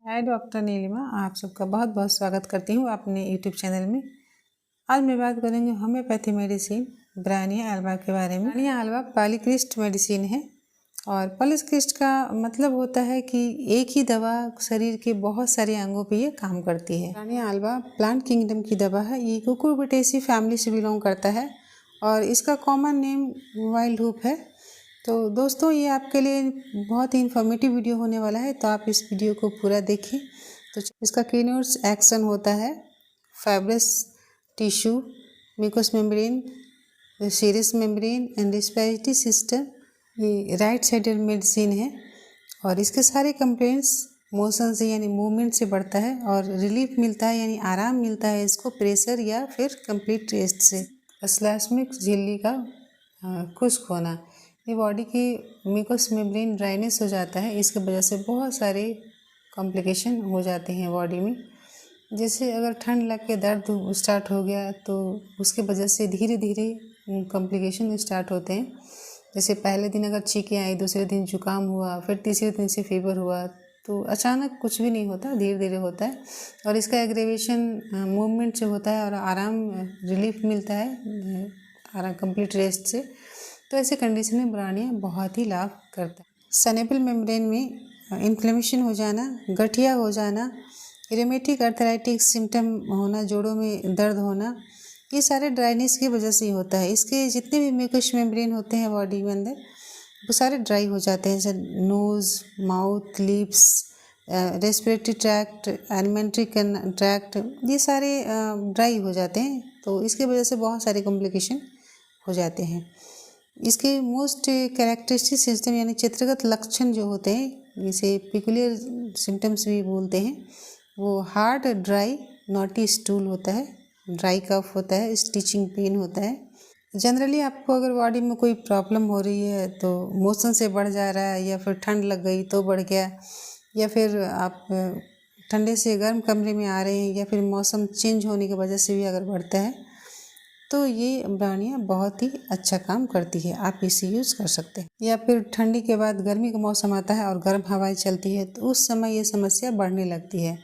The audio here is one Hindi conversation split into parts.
हाय डॉक्टर नीलिमा, आप सबका बहुत बहुत स्वागत करती हूँ अपने यूट्यूब चैनल में। आज मैं बात करेंगे होम्योपैथी मेडिसिन ब्रानिया एल्बा के बारे में। ब्रानिया एल्बा पॉलीक्रिस्ट मेडिसिन है और पॉलीक्रिस्ट का मतलब होता है कि एक ही दवा शरीर के बहुत सारे अंगों पे ये काम करती है। ब्रानिया एल्बा प्लांट किंगडम की दवा है। ये कुकुरबिटेसी फैमिली से बिलोंग करता है और इसका कॉमन नेम वाइल्ड हुप है। तो दोस्तों, ये आपके लिए बहुत ही इन्फॉर्मेटिव वीडियो होने वाला है, तो आप इस वीडियो को पूरा देखें। तो इसका कीनोट्स एक्शन होता है fibrous tissue, mucous membrane, serous membrane and respiratory system. ये राइट साइडेड मेडिसिन है और इसके सारे कंप्लेंट्स मोशन से यानी मूवमेंट से बढ़ता है और रिलीफ मिलता है यानी आराम मिलता है इसको प्रेशर या फिर कंप्लीट रेस्ट से। स्लैस्मिक झिल्ली का खुश्क होना, ये बॉडी की म्यूकस मेम्ब्रेन ड्राइनेस हो जाता है। इसकी वजह से बहुत सारे कॉम्प्लिकेशन हो जाते हैं बॉडी में। जैसे अगर ठंड लग के दर्द स्टार्ट हो गया तो उसके वजह से धीरे धीरे कॉम्प्लिकेशन स्टार्ट होते हैं। जैसे पहले दिन अगर छींकें आई, दूसरे दिन जुकाम हुआ, फिर तीसरे दिन से फीवर हुआ, तो अचानक कुछ भी नहीं होता, धीरे धीरे होता है और इसका एग्रेवेशन मूवमेंट से होता है और आराम रिलीफ मिलता है आराम कंप्लीट रेस्ट से। तो ऐसे कंडीशन में ब्रानिया बहुत ही लाभ करता है। सनेबल मेम्ब्रेन में इन्फ्लेमेशन हो जाना, गठिया हो जाना, रिमेटिक अर्थराइटिक सिम्टम होना, जोड़ों में दर्द होना, ये सारे ड्राइनेस की वजह से ही होता है। इसके जितने भी म्यूकस मेम्ब्रेन होते हैं बॉडी में अंदर, वो सारे ड्राई हो जाते हैं। जैसे nose, mouth, lips, respiratory tract, alimentary tract, ये सारे ड्राई हो जाते हैं। तो इसकी वजह से बहुत सारे कॉम्प्लिकेशन हो जाते हैं। इसके मोस्ट कैरेक्टरिस्टिक सिस्टम यानी चित्रगत लक्षण जो होते हैं, जिसे पिकुलियर सिम्टम्स भी बोलते हैं, वो हार्ड ड्राई नॉटी स्टूल होता है, ड्राई कफ होता है, स्टिचिंग पेन होता है। जनरली आपको अगर बॉडी में कोई प्रॉब्लम हो रही है तो मोशन से बढ़ जा रहा है, या फिर ठंड लग गई तो बढ़ गया, या फिर आप ठंडे से गर्म कमरे में आ रहे हैं, या फिर मौसम चेंज होने की वजह से भी अगर बढ़ता है, तो ये ब्रानिया बहुत ही अच्छा काम करती है। आप इसे यूज़ कर सकते हैं। या फिर ठंडी के बाद गर्मी का मौसम आता है और गर्म हवाएं चलती है, तो उस समय ये समस्या बढ़ने लगती है।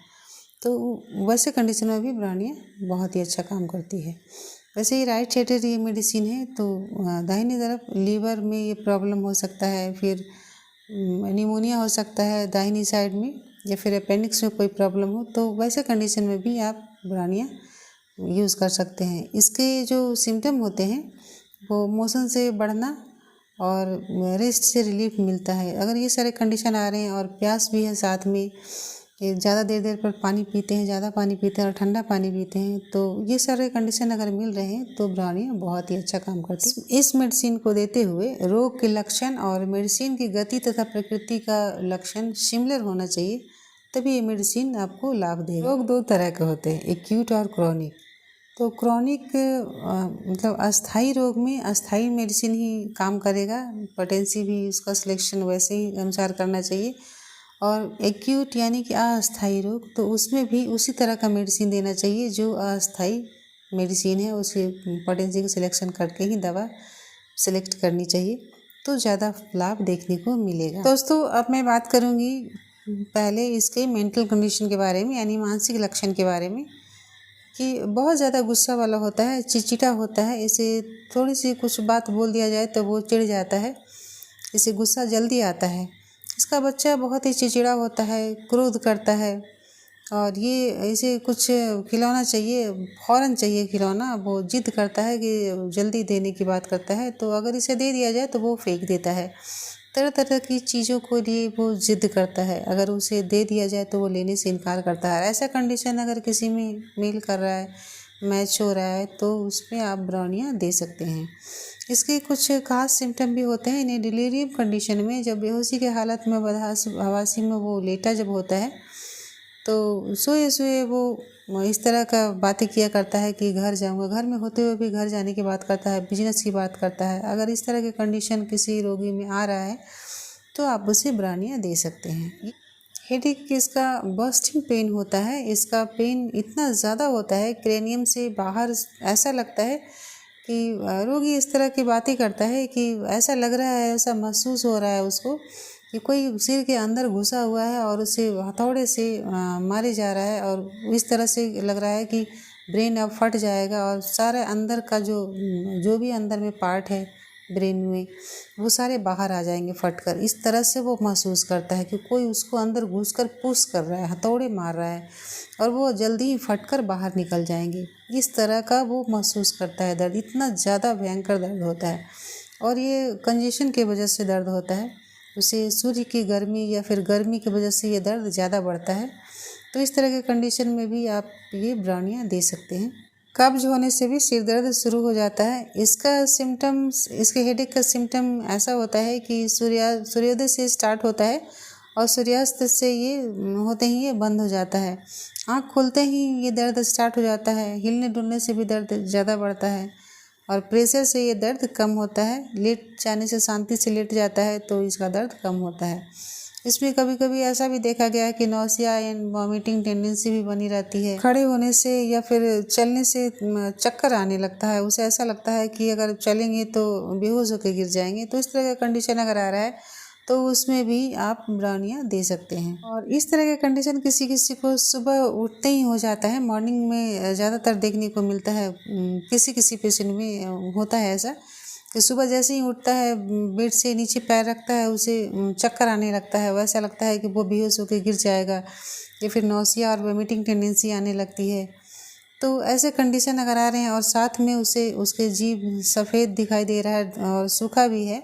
तो वैसे कंडीशन में भी ब्रानिया बहुत ही अच्छा काम करती है। वैसे ये राइट साइडेड ये मेडिसिन है, तो दाहिनी तरफ लीवर में ये प्रॉब्लम हो सकता है, फिर निमोनिया हो सकता है दाहिनी साइड में, या फिर अपेंडिक्स में कोई प्रॉब्लम हो, तो वैसे कंडीशन में भी आप ब्रानिया यूज़ कर सकते हैं। इसके जो सिम्टम होते हैं वो मोशन से बढ़ना और रेस्ट से रिलीफ मिलता है। अगर ये सारे कंडीशन आ रहे हैं और प्यास भी है साथ में, ज़्यादा देर देर पर पानी पीते हैं, ज़्यादा पानी पीते हैं और ठंडा पानी पीते हैं, तो ये सारे कंडीशन अगर मिल रहे हैं तो ब्रानिया बहुत ही अच्छा काम करती है। इस मेडिसिन को देते हुए रोग के लक्षण और मेडिसिन की गति तथा प्रकृति का लक्षण सिमिलर होना चाहिए, तभी ये मेडिसिन आपको लाभ देगा। रोग दो तरह के होते हैं, एक्यूट और क्रॉनिक। तो क्रॉनिक मतलब अस्थाई रोग में अस्थाई मेडिसिन ही काम करेगा, पोटेंसी भी उसका सिलेक्शन वैसे ही अनुसार करना चाहिए। और एक्यूट यानी कि अस्थाई रोग, तो उसमें भी उसी तरह का मेडिसिन देना चाहिए जो अस्थाई मेडिसिन है, उसे पोटेंसी का सिलेक्शन करके ही दवा सेलेक्ट करनी चाहिए, तो ज़्यादा लाभ देखने को मिलेगा। दोस्तों, अब मैं बात करूँगी पहले इसके मेंटल कंडीशन के बारे में, यानी मानसिक लक्षण के बारे में, कि बहुत ज़्यादा गुस्सा वाला होता है, चिड़चिड़ा होता है। इसे थोड़ी सी कुछ बात बोल दिया जाए तो वो चिढ़ जाता है, इसे गुस्सा जल्दी आता है। इसका बच्चा बहुत ही चिड़चिड़ा होता है, क्रोध करता है, और ये इसे कुछ खिलौना चाहिए, फ़ौरन चाहिए खिलौना, वो जिद करता है कि जल्दी देने की बात करता है। तो अगर इसे दे दिया जाए तो वो फेंक देता है। तरह तरह की चीज़ों को लिए वो जिद करता है, अगर उसे दे दिया जाए तो वो लेने से इनकार करता है। ऐसा कंडीशन अगर किसी में मेल कर रहा है, मैच हो रहा है, तो उसमें आप ब्रानिया दे सकते हैं। इसके कुछ खास सिम्टम भी होते हैं। इन्हें डिलीरियम कंडीशन में, जब बेहोशी के हालत में हवासी में वो लेटा जब होता है, तो सोए सोए वो इस तरह का बातें किया करता है कि घर जाऊंगा, घर में होते हुए भी घर जाने की बात करता है, बिजनेस की बात करता है। अगर इस तरह की कंडीशन किसी रोगी में आ रहा है तो आप उसे ब्रानिया दे सकते हैं। हेडेक इसका बर्स्टिंग पेन होता है। इसका पेन इतना ज़्यादा होता है, क्रेनियम से बाहर ऐसा लगता है कि रोगी इस तरह की बातें करता है कि ऐसा लग रहा है, ऐसा महसूस हो रहा है उसको कि कोई सिर के अंदर घुसा हुआ है और उसे हथौड़े से मारे जा रहा है, और इस तरह से लग रहा है कि ब्रेन अब फट जाएगा और सारे अंदर का जो भी अंदर में पार्ट है ब्रेन में वो सारे बाहर आ जाएंगे फटकर। इस तरह से वो महसूस करता है कि कोई उसको अंदर घुसकर पुश कर रहा है, हथौड़े मार रहा है, और वो जल्दी ही फटकर बाहर निकल जाएंगे। इस तरह का वो महसूस करता है दर्द। इतना ज़्यादा भयंकर दर्द होता है, और ये कंजेशन की वजह से दर्द होता है। उसे सूर्य की गर्मी या फिर गर्मी की वजह से ये दर्द ज़्यादा बढ़ता है। तो इस तरह के कंडीशन में भी आप ये ब्राउनियाँ दे सकते हैं। कब्ज होने से भी सिर दर्द शुरू हो जाता है। इसका सिम्टम्स, इसके हेडेक का सिम्टम ऐसा होता है कि सूर्योदय से स्टार्ट होता है और सूर्यास्त से ये होते ही ये बंद हो जाता है। आँख खुलते ही ये दर्द स्टार्ट हो जाता है। हिलने डुलने से भी दर्द ज़्यादा बढ़ता है, और प्रेशर से ये दर्द कम होता है। लेट जाने से, शांति से लेट जाता है तो इसका दर्द कम होता है। इसमें कभी कभी ऐसा भी देखा गया है कि नौसिया एंड वॉमिटिंग टेंडेंसी भी बनी रहती है। खड़े होने से या फिर चलने से चक्कर आने लगता है। उसे ऐसा लगता है कि अगर चलेंगे तो बेहोश होकर गिर जाएंगे। तो इस तरह का कंडीशन अगर आ रहा है तो उसमें भी आप ब्राउनियाँ दे सकते हैं। और इस तरह के कंडीशन किसी किसी को सुबह उठते ही हो जाता है। मॉर्निंग में ज़्यादातर देखने को मिलता है। किसी किसी पेशेंट में होता है ऐसा कि सुबह जैसे ही उठता है, बेड से नीचे पैर रखता है, उसे चक्कर आने लगता है। वैसा लगता है कि वो बेहोश होकर गिर जाएगा, या फिर नौसिया और वॉमिटिंग टेंडेंसी आने लगती है। तो ऐसे कंडीशन अगर आ रहे हैं और साथ में उसे उसके जीभ सफ़ेद दिखाई दे रहा है और सूखा भी है,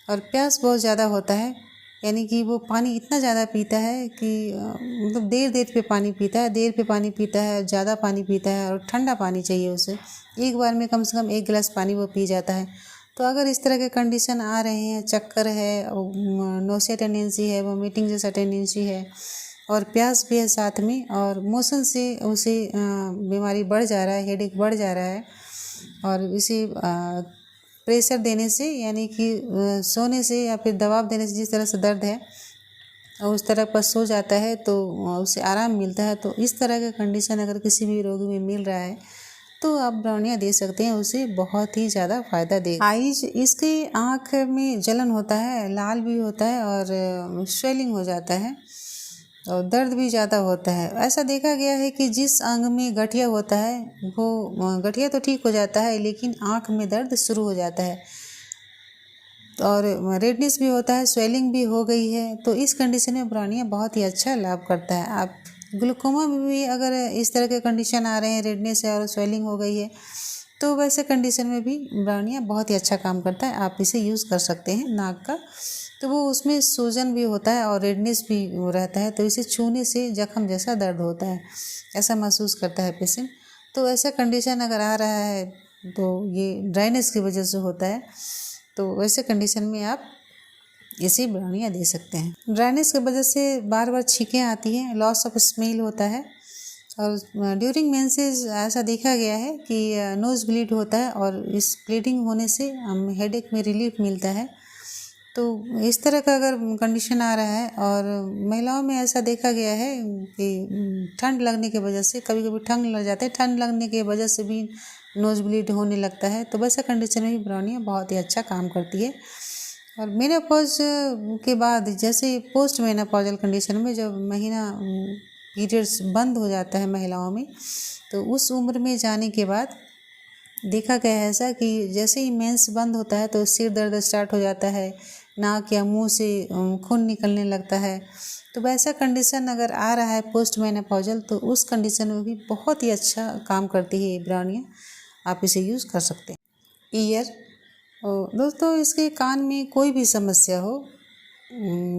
और प्यास बहुत ज़्यादा होता है, यानी कि वो पानी इतना ज़्यादा पीता है कि मतलब देर पे पानी पीता है, देर पे पानी पीता है, ज़्यादा पानी पीता है, और ठंडा पानी चाहिए उसे। एक बार में कम से कम 1 गिलास पानी वो पी जाता है। तो अगर इस तरह के कंडीशन आ रहे हैं, चक्कर है, नौसिया टेंडेंसी है, वॉमिटिंग जैसा टेंडेंसी है, और प्यास भी है साथ में, और मोशन से उसे बीमारी बढ़ जा रहा है, हेडेक बढ़ जा रहा है, और इसे प्रेशर देने से, यानी कि सोने से या फिर दबाव देने से जिस तरह से दर्द है और उस तरह पर सो जाता है तो उसे आराम मिलता है। तो इस तरह का कंडीशन अगर किसी भी रोगी में मिल रहा है तो आप ब्राउनियाँ दे सकते हैं, उसे बहुत ही ज़्यादा फ़ायदा देगा। आइज, इसकी आँख में जलन होता है, लाल भी होता है, और स्वेलिंग हो जाता है, और दर्द भी ज़्यादा होता है। ऐसा देखा गया है कि जिस अंग में गठिया होता है वो गठिया तो ठीक हो जाता है, लेकिन आँख में दर्द शुरू हो जाता है, और रेडनेस भी होता है, स्वेलिंग भी हो गई है। तो इस कंडीशन में ब्राउनिया बहुत ही अच्छा लाभ करता है। आप ग्लूकोमा में भी अगर इस तरह के कंडीशन आ रहे हैं, रेडनेस है और स्वेलिंग हो गई है, तो वैसे कंडीशन में भी ब्राउनिया बहुत ही अच्छा काम करता है। आप इसे यूज़ कर सकते हैं नाक का। तो वो उसमें सूजन भी होता है और रेडनेस भी रहता है, तो इसे छूने से जख्म जैसा दर्द होता है, ऐसा महसूस करता है पेशेंट। तो ऐसा कंडीशन अगर आ रहा है तो ये ड्राइनेस की वजह से होता है, तो वैसे कंडीशन में आप इसे ब्राउनियाँ दे सकते हैं। ड्राइनेस की वजह से बार बार छींकें आती हैं, लॉस ऑफ स्मेल होता है, और ड्यूरिंग मेंसेस ऐसा देखा गया है कि नोज़ ब्लीड होता है, और इस ब्लीडिंग होने से हेडेक में रिलीफ मिलता है। तो इस तरह का अगर कंडीशन आ रहा है, और महिलाओं में ऐसा देखा गया है कि ठंड लगने की वजह से कभी कभी ठंड लग जाता है, ठंड लगने की वजह से भी नोज़ ब्लीड होने लगता है। तो वैसा कंडीशन में भी ब्राउनिया बहुत ही अच्छा काम करती है। और मेनोपॉज के बाद, जैसे पोस्ट मेनोपॉजल कंडीशन में जब महीना पीरियड्स बंद हो जाता है महिलाओं में, तो उस उम्र में जाने के बाद देखा गया है ऐसा कि जैसे ही मेंस बंद होता है तो सिर दर्द स्टार्ट हो जाता है, नाक या मुंह से खून निकलने लगता है। तो वैसा कंडीशन अगर आ रहा है पोस्ट मेनोपॉजल, तो उस कंडीशन में भी बहुत ही अच्छा काम करती है ये ब्राउनिया। आप इसे यूज़ कर सकते हैं। ईयर, दोस्तों, इसके कान में कोई भी समस्या हो,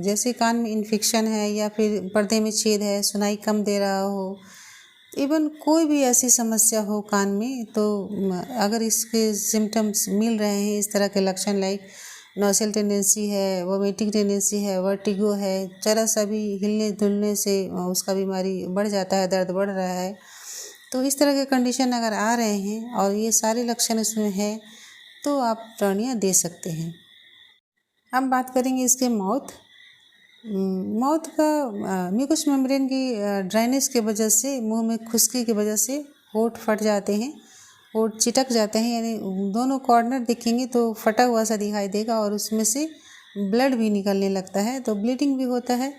जैसे कान में इन्फेक्शन है या फिर पर्दे में छेद है, सुनाई कम दे रहा हो, इवन कोई भी ऐसी समस्या हो कान में, तो अगर इसके सिम्टम्स मिल रहे हैं, इस तरह के लक्षण लाइक नॉसियल टेंडेंसी है, वोमिटिंग टेंडेंसी है, वर्टिगो है, जरा सा भी हिलने डुलने से उसका बीमारी बढ़ जाता है, दर्द बढ़ रहा है, तो इस तरह के कंडीशन अगर आ रहे हैं और ये सारे लक्षण इसमें है, तो आप ब्राउनिया दे सकते हैं। अब बात करेंगे इसके माउथ का म्यूकस मेम्ब्रेन की ड्राइनेस की वजह से, मुंह में खुश्की की वजह से होंठ फट जाते हैं, होंठ चिटक जाते हैं, यानी दोनों कॉर्नर देखेंगे तो फटा हुआ सा दिखाई देगा, और उसमें से ब्लड भी निकलने लगता है, तो ब्लीडिंग भी होता है।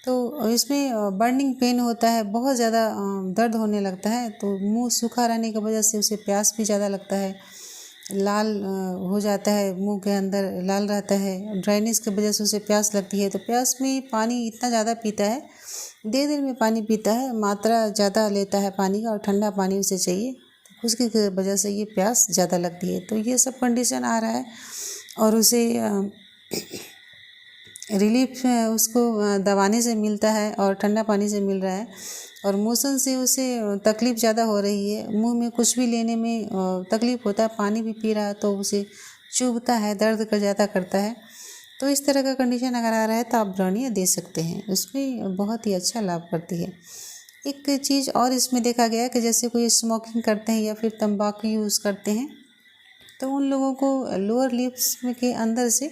तो इसमें बर्निंग पेन होता है, बहुत ज़्यादा दर्द होने लगता है। तो मुंह सूखा रहने की वजह से उसे प्यास भी ज़्यादा लगता है, लाल हो जाता है, मुंह के अंदर लाल रहता है, ड्राइनेस की वजह से उसे प्यास लगती है। तो प्यास में पानी इतना ज़्यादा पीता है, देर में पानी पीता है, मात्रा ज़्यादा लेता है पानी का, और ठंडा पानी उसे चाहिए, उसकी वजह से ये प्यास ज़्यादा लगती है। तो ये सब कंडीशन आ रहा है और उसे रिलीफ उसको दवाने से मिलता है और ठंडा पानी से मिल रहा है, और मोशन से उसे तकलीफ़ ज़्यादा हो रही है। मुंह में कुछ भी लेने में तकलीफ़ होता है, पानी भी पी रहा है तो उसे चुभता है, दर्द का ज़्यादा करता है। तो इस तरह का कंडीशन अगर आ रहा है तो आप ब्राउनिया दे सकते हैं, उसमें बहुत ही अच्छा लाभ करती है। एक चीज़ और इसमें देखा गया कि जैसे कोई स्मोकिंग करते हैं या फिर तंबाकू यूज़ करते हैं, तो उन लोगों को लोअर लिप्स में के अंदर से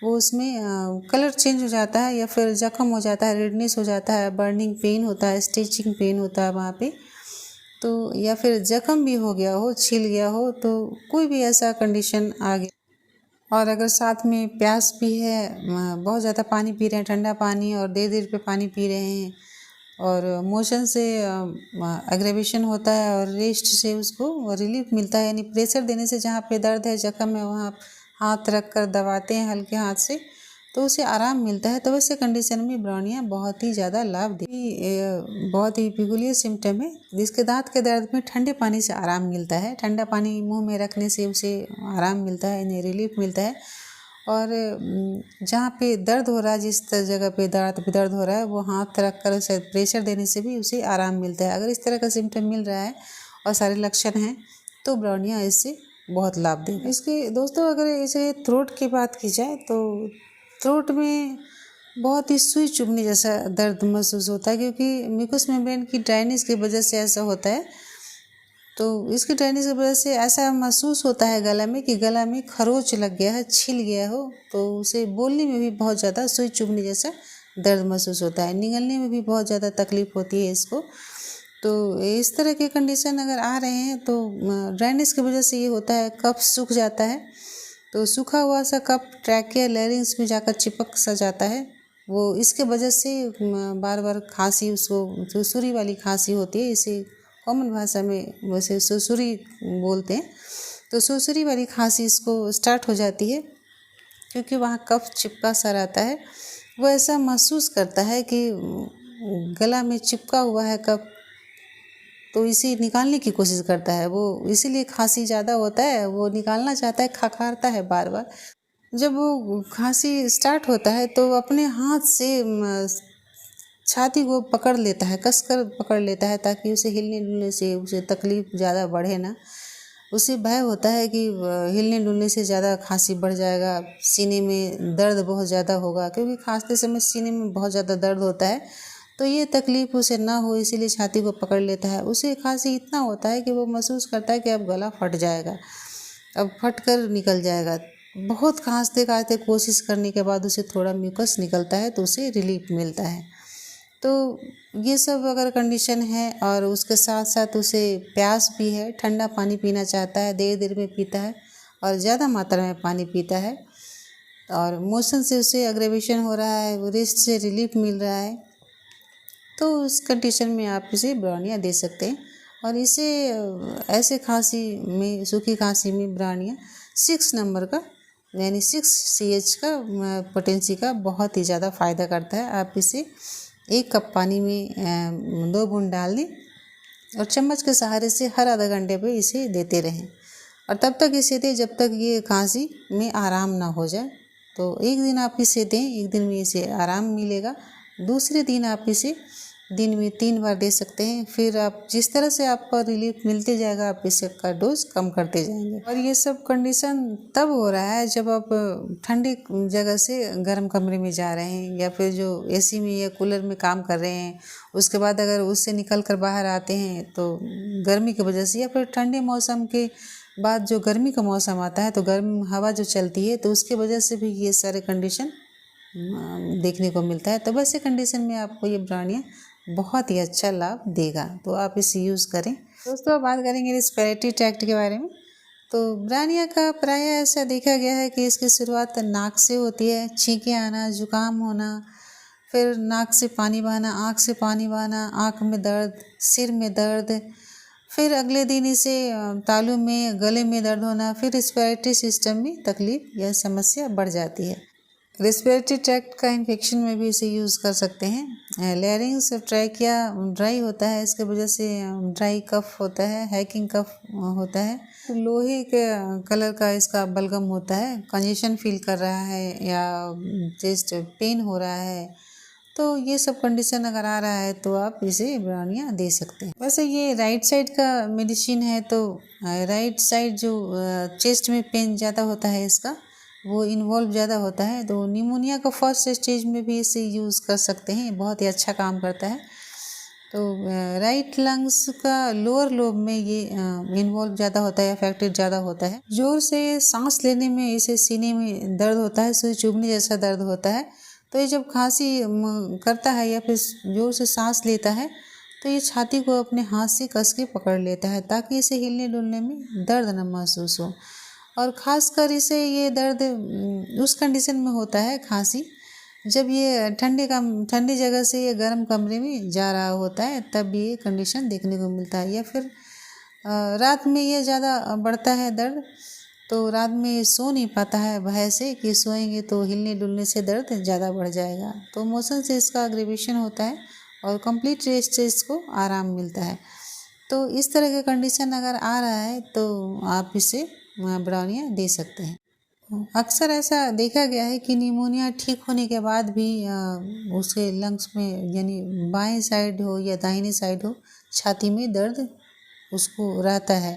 वो उसमें कलर चेंज हो जाता है, या फिर जख्म हो जाता है, रेडनेस हो जाता है, बर्निंग पेन होता है, स्टिचिंग पेन होता है वहाँ पे। तो या फिर जख्म भी हो गया हो, छिल गया हो, तो कोई भी ऐसा कंडीशन आ गया, और अगर साथ में प्यास भी है, बहुत ज़्यादा पानी पी रहे हैं, ठंडा पानी, और देर देर पे पानी पी रहे हैं, और मोशन से एग्रेवेशन होता है और रेस्ट से उसको रिलीफ मिलता है, यानी प्रेशर देने से जहाँ पे दर्द है, जख्म है, वहाँ हाथ रख कर दबाते हैं हल्के हाथ से, तो उसे आराम मिलता है। तो वैसे कंडीशन में ब्राउनिया बहुत ही ज़्यादा लाभ देती, बहुत ही पिकुलियर सिम्टम है। जिसके दांत के दर्द में ठंडे पानी से आराम मिलता है, ठंडा पानी मुंह में रखने से उसे आराम मिलता है, यानी रिलीफ मिलता है। और जहाँ पे दर्द हो रहा है, जिस जगह पे दर्द हो रहा है, वो हाथ रख कर उसे प्रेशर देने से भी उसे आराम मिलता है। अगर इस तरह का सिम्टम मिल रहा है और सारे लक्षण हैं, तो ब्राउनिया इससे बहुत लाभ देगा। इसके दोस्तों अगर इसे थ्रोट की बात की जाए, तो थ्रोट में बहुत ही सुई चुभने जैसा दर्द महसूस होता है, क्योंकि म्यूकस मेम्ब्रेन की ड्राइनेस की वजह से ऐसा होता है। तो इसकी ड्राइनेस की वजह से ऐसा महसूस होता है गला में कि गला में खरोच लग गया है, छिल गया हो, तो उसे बोलने में भी बहुत ज़्यादा सुई चुभने जैसा दर्द महसूस होता है, निगलने में भी बहुत ज़्यादा तकलीफ़ होती है इसको। तो इस तरह के कंडीशन अगर आ रहे हैं तो ड्राइनेस की वजह से ये होता है, कफ सूख जाता है, तो सूखा हुआ सा कफ ट्रैकिया लैरिंग्स में जाकर चिपक सा जाता है। वो इसके वजह से बार बार खांसी, उसको सुसुरी वाली खांसी होती है, इसे कॉमन भाषा में वैसे सुसुरी बोलते हैं। तो सुसुरी वाली खांसी इसको स्टार्ट हो जाती है, क्योंकि वहाँ कफ चिपका सा रहता है। वो ऐसा महसूस करता है कि गला में चिपका हुआ है कफ, तो इसे निकालने की कोशिश करता है वो, इसीलिए खांसी ज़्यादा होता है, वो निकालना चाहता है, खखारता है बार बार। जब वो खांसी स्टार्ट होता है तो अपने हाथ से छाती को पकड़ लेता है, कसकर पकड़ लेता है, ताकि उसे हिलने डुलने से उसे तकलीफ़ ज़्यादा बढ़े ना। उसे भय होता है कि हिलने डुलने से ज़्यादा खांसी बढ़ जाएगा, सीने में दर्द बहुत ज़्यादा होगा, क्योंकि खांसते समय सीने में बहुत ज़्यादा दर्द होता है। तो ये तकलीफ़ उसे ना हो, इसीलिए छाती को पकड़ लेता है। उसे खांसी इतना होता है कि वो महसूस करता है कि अब गला फट जाएगा, अब फट कर निकल जाएगा। बहुत खांसते खांसते कोशिश करने के बाद उसे थोड़ा म्यूकस निकलता है, तो उसे रिलीफ मिलता है। तो ये सब अगर कंडीशन है, और उसके साथ साथ उसे प्यास भी है, ठंडा पानी पीना चाहता है, देर देर में पीता है और ज़्यादा मात्रा में पानी पीता है, और मोशन से उसे एग्रेवेशन हो रहा है, वो रेस्ट से रिलीफ मिल रहा है, तो उस कंडीशन में आप इसे ब्राउनिया दे सकते हैं। और इसे ऐसे खांसी में, सूखी खांसी में ब्राउनिया 6 नंबर का, यानी 6 CH का पोटेंसी का बहुत ही ज़्यादा फ़ायदा करता है। आप इसे 1 कप पानी में 2 बूंद डाल दें, और चम्मच के सहारे से हर आधा घंटे पे इसे देते रहें, और तब तक इसे दें जब तक ये खांसी में आराम ना हो जाए। तो एक दिन आप इसे दें, एक दिन में इसे आराम मिलेगा, दूसरे दिन आप इसे दिन में 3 बार दे सकते हैं। फिर आप जिस तरह से आपको रिलीफ मिलते जाएगा, आप इसका डोज कम करते जाएंगे। और ये सब कंडीशन तब हो रहा है जब आप ठंडी जगह से गर्म कमरे में जा रहे हैं, या फिर जो AC में या कूलर में काम कर रहे हैं, उसके बाद अगर उससे निकल कर बाहर आते हैं तो गर्मी की वजह से, या फिर ठंडे मौसम के बाद जो गर्मी का मौसम आता है, तो गर्म हवा जो चलती है, तो उसके वजह से भी ये सारे कंडीशन देखने को मिलता है। तो वैसे कंडीशन में आपको ये ब्राउनिया बहुत ही अच्छा लाभ देगा, तो आप इसे यूज़ करें। दोस्तों बात करेंगे रिस्पिरेटरी ट्रैक्ट के बारे में। तो ब्रानिया का प्राय ऐसा देखा गया है कि इसकी शुरुआत नाक से होती है, छींके आना, जुकाम होना, फिर नाक से पानी बहाना, आँख से पानी बहाना, आँख में दर्द, सिर में दर्द, फिर अगले दिन इसे तालू में, गले में दर्द होना, फिर रेस्पिरेटरी सिस्टम में तकलीफ या समस्या बढ़ जाती है। रेस्पिरेटरी ट्रैक्ट का इन्फेक्शन में भी इसे यूज़ कर सकते हैं। लैरिंग्स ट्रैकिया ड्राई होता है, इसके वजह से ड्राई कफ होता है, हैकिंग कफ होता है। लोहे के कलर का इसका बलगम होता है, कंजेशन फील कर रहा है या चेस्ट पेन हो रहा है, तो ये सब कंडीशन अगर आ रहा है तो आप इसे ब्रानिया दे सकते हैं। वैसे ये राइट साइड का मेडिसिन है, तो राइट साइड जो चेस्ट में पेन ज़्यादा होता है इसका, वो इन्वॉल्व ज़्यादा होता है, तो निमोनिया का फर्स्ट स्टेज में भी इसे यूज़ कर सकते हैं, बहुत ही अच्छा काम करता है। तो राइट लंग्स का लोअर लोब में ये इन्वॉल्व ज़्यादा होता है, अफेक्टेड ज़्यादा होता है। जोर से सांस लेने में इसे सीने में दर्द होता है, सुई चुभने जैसा दर्द होता है। तो ये जब खांसी करता है या फिर जोर से सांस लेता है तो ये छाती को अपने हाथ से कस के पकड़ लेता है ताकि इसे हिलने डुलने में दर्द न महसूस हो। और ख़ासकर इसे ये दर्द उस कंडीशन में होता है, खांसी, जब ये ठंडी जगह से ये गर्म कमरे में जा रहा होता है, तब ये कंडीशन देखने को मिलता है। या फिर रात में ये ज़्यादा बढ़ता है दर्द, तो रात में सो नहीं पाता है भय से कि सोएंगे तो हिलने डुलने से दर्द ज़्यादा बढ़ जाएगा। तो मोशन से इसका अग्रेवेशन होता है और कंप्लीट रेस्ट से इसको आराम मिलता है। तो इस तरह के कंडीशन अगर आ रहा है तो आप इसे ब्रानिया दे सकते हैं। अक्सर ऐसा देखा गया है कि निमोनिया ठीक होने के बाद भी उसके लंग्स में, यानी बाएं साइड हो या दाहिनी साइड हो, छाती में दर्द उसको रहता है।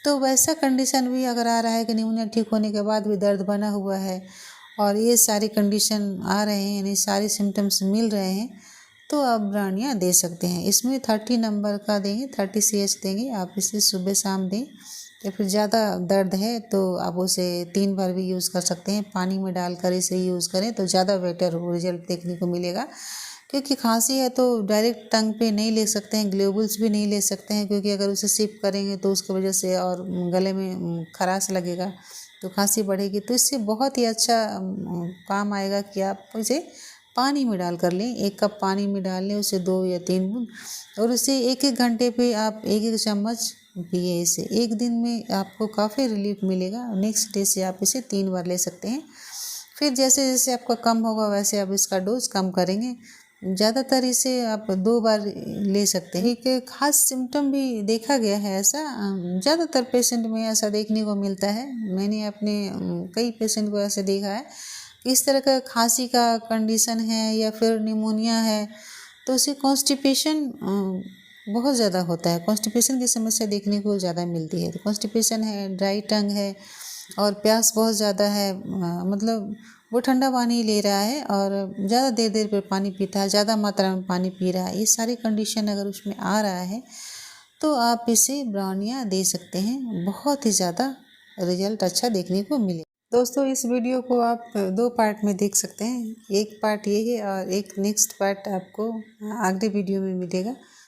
तो वैसा कंडीशन भी अगर आ रहा है कि निमोनिया ठीक होने के बाद भी दर्द बना हुआ है और ये सारी कंडीशन आ रहे हैं, यानी सारे सिम्टम्स मिल रहे हैं, तो आप ब्रानिया दे सकते हैं। इसमें 30 नंबर का देंगे, 30 CH देंगे। आप इसे सुबह शाम दें। या फिर ज़्यादा दर्द है तो आप उसे 3 बार भी यूज़ कर सकते हैं। पानी में डालकर इसे यूज़ करें तो ज़्यादा बेटर रिजल्ट देखने को मिलेगा, क्योंकि खांसी है तो डायरेक्ट टंग पे नहीं ले सकते हैं, ग्लोबुल्स भी नहीं ले सकते हैं, क्योंकि अगर उसे सिप करेंगे तो उसकी वजह से और गले में खराश लगेगा तो खांसी बढ़ेगी। तो इससे बहुत ही अच्छा काम आएगा कि आप इसे पानी में डाल कर लें। 1 कप पानी में डाल लें, उसे 2 या 3 बूंद, और उसे 1-1 घंटे पे आप 1-1 चम्मच पिए। इसे 1 दिन में आपको काफ़ी रिलीफ मिलेगा। नेक्स्ट डे से आप इसे 3 बार ले सकते हैं। फिर जैसे जैसे आपका कम होगा वैसे आप इसका डोज कम करेंगे। ज़्यादातर इसे आप 2 बार ले सकते हैं। एक खास सिम्टम भी देखा गया है ऐसा, ज़्यादातर पेशेंट में ऐसा देखने को मिलता है। मैंने अपने कई पेशेंट को ऐसे देखा है। इस तरह का खांसी का कंडीशन है या फिर निमोनिया है तो उसे कॉन्स्टिपेशन बहुत ज़्यादा होता है। कॉन्स्टिपेशन की समस्या देखने को ज़्यादा मिलती है। तो कॉन्स्टिपेशन है, ड्राई टंग है और प्यास बहुत ज़्यादा है, मतलब वो ठंडा पानी ले रहा है और ज़्यादा देर देर पर पानी पीता है, ज़्यादा मात्रा में पानी पी रहा है, ये सारी कंडीशन अगर उसमें आ रहा है तो आप इसे ब्रानिया दे सकते हैं। बहुत ही ज़्यादा रिजल्ट अच्छा देखने को मिले। दोस्तों, इस वीडियो को आप 2 पार्ट में देख सकते हैं। एक पार्ट ये है और एक नेक्स्ट पार्ट आपको अगले वीडियो में मिलेगा।